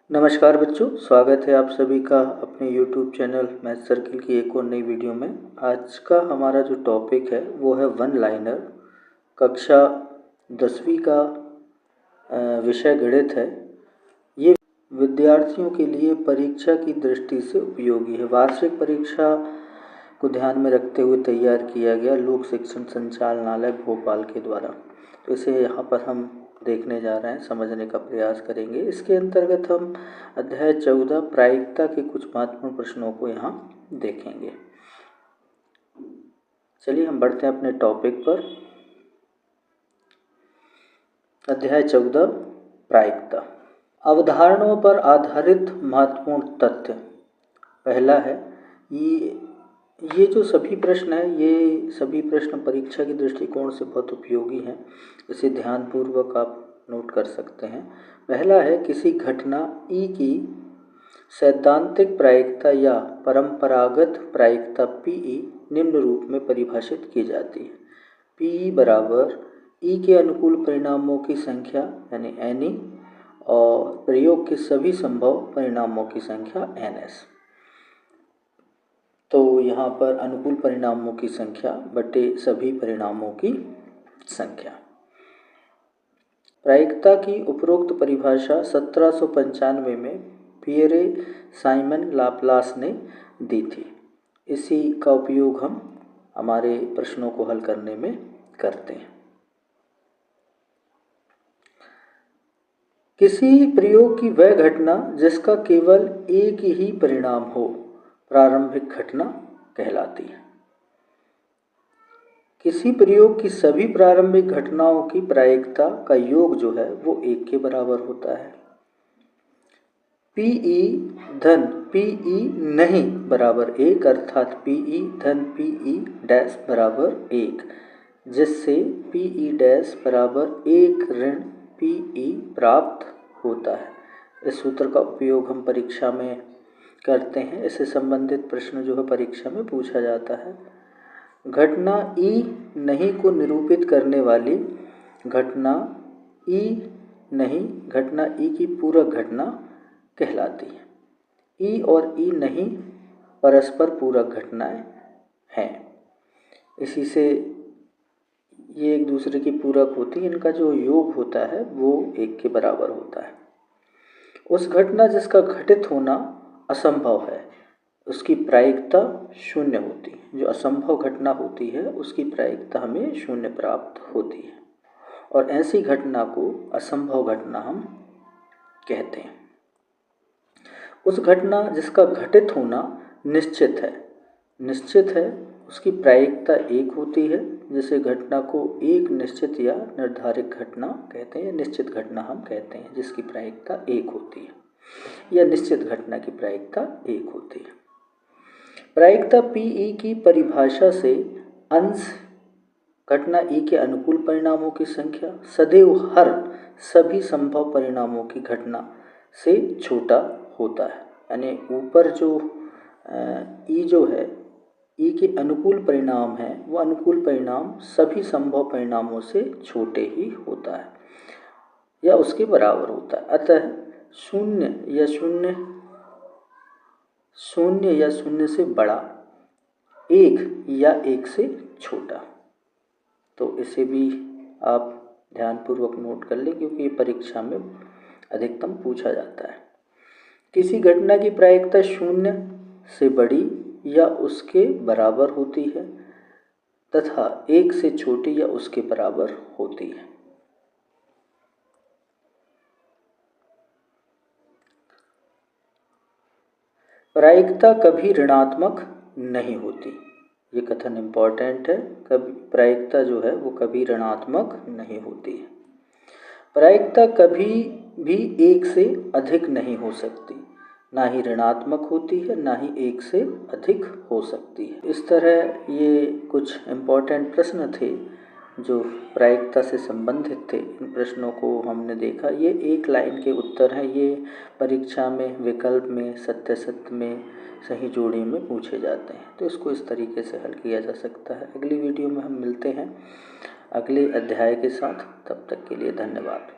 नमस्कार बच्चों, स्वागत है आप सभी का अपने YouTube चैनल मैथ सर्किल की एक और नई वीडियो में। आज का हमारा जो टॉपिक है वो है वन लाइनर। कक्षा 10वीं का विषय गणित है। ये विद्यार्थियों के लिए परीक्षा की दृष्टि से उपयोगी है। वार्षिक परीक्षा को ध्यान में रखते हुए तैयार किया गया लोक शिक्षण संचालनालय भोपाल के द्वारा। तो इसे यहाँ पर हम देखने जा रहे हैं, समझने का प्रयास करेंगे। इसके अंतर्गत हम अध्याय 14 प्रायिकता के कुछ महत्वपूर्ण प्रश्नों को यहाँ देखेंगे। चलिए हम बढ़ते हैं अपने टॉपिक पर। अध्याय 14 प्रायिकता। अवधारणाओं पर आधारित महत्वपूर्ण तथ्य। पहला है ये जो सभी प्रश्न है, ये सभी प्रश्न परीक्षा के दृष्टिकोण से बहुत उपयोगी हैं। इसे ध्यानपूर्वक आप नोट कर सकते हैं। पहला है, किसी घटना ई की सैद्धांतिक प्रायिकता या परंपरागत प्रायिकता पीई निम्न रूप में परिभाषित की जाती है। पीई बराबर ई के अनुकूल परिणामों की संख्या यानी एनई और प्रयोग के सभी संभव परिणामों की संख्या एनएस। तो यहाँ पर अनुकूल परिणामों की संख्या बटे सभी परिणामों की संख्या। प्रायिकता की उपरोक्त परिभाषा 1795 में पियरे साइमन लाप्लास ने दी थी। इसी का उपयोग हम हमारे प्रश्नों को हल करने में करते हैं। किसी प्रयोग की वह घटना जिसका केवल एक ही परिणाम हो प्रारंभिक घटना कहलाती है। किसी प्रयोग की सभी प्रारंभिक घटनाओं की प्रायिकता का योग जो है वो 1 के बराबर होता है। पीई धन पीई नहीं बराबर 1 अर्थात पीई धन पीई डैश बराबर 1, जिससे पीई डैश बराबर 1 ऋण पीई प्राप्त होता है। इस सूत्र का उपयोग हम परीक्षा में करते हैं। इससे संबंधित प्रश्न जो है परीक्षा में पूछा जाता है। घटना ई नहीं को निरूपित करने वाली घटना ई नहीं घटना ई की पूरक घटना कहलाती है। ई और ई नहीं परस्पर पूरक घटनाएं हैं। इसी से ये एक दूसरे की पूरक होती है। इनका जो योग होता है वो 1 के बराबर होता है। उस घटना जिसका घटित होना असंभव है उसकी प्रायिकता 0 होती है। जो असंभव घटना होती है उसकी प्रायिकता हमें 0 प्राप्त होती है और ऐसी घटना को असंभव घटना हम कहते हैं। उस घटना जिसका घटित होना निश्चित है उसकी प्रायिकता 1 होती है। जिसे घटना को एक निश्चित या निर्धारित घटना कहते हैं। निश्चित घटना हम कहते हैं जिसकी प्रायिकता 1 होती है या निश्चित घटना की प्रायिकता 1 होती है। प्रायिकता पीई की परिभाषा से अंश घटना ई के अनुकूल परिणामों की संख्या सदैव हर सभी संभव परिणामों की घटना से छोटा होता है। यानी ऊपर जो ई जो है ई के अनुकूल परिणाम है वो अनुकूल परिणाम सभी संभव परिणामों से छोटे ही होता है या उसके बराबर होता है। अतः 0 या शून्य से बड़ा, 1 या 1 से छोटा। तो इसे भी आप ध्यानपूर्वक नोट कर लें क्योंकि ये परीक्षा में अधिकतम पूछा जाता है। किसी घटना की प्रायिकता 0 से बड़ी या उसके बराबर होती है तथा 1 से छोटी या उसके बराबर होती है। प्रायिकता कभी ऋणात्मक नहीं होती। ये कथन इम्पॉर्टेंट है। कभी प्रायिकता जो है वो कभी ऋणात्मक नहीं होती है। प्रायिकता कभी भी 1 से अधिक नहीं हो सकती। ना ही ऋणात्मक होती है ना ही 1 से अधिक हो सकती है। इस तरह ये कुछ इम्पॉर्टेंट प्रश्न थे जो प्रायिकता से संबंधित थे। इन प्रश्नों को हमने देखा। ये एक लाइन के उत्तर हैं। ये परीक्षा में विकल्प में सत्य में सही जोड़ी में पूछे जाते हैं। तो इसको इस तरीके से हल किया जा सकता है। अगली वीडियो में हम मिलते हैं अगले अध्याय के साथ। तब तक के लिए धन्यवाद।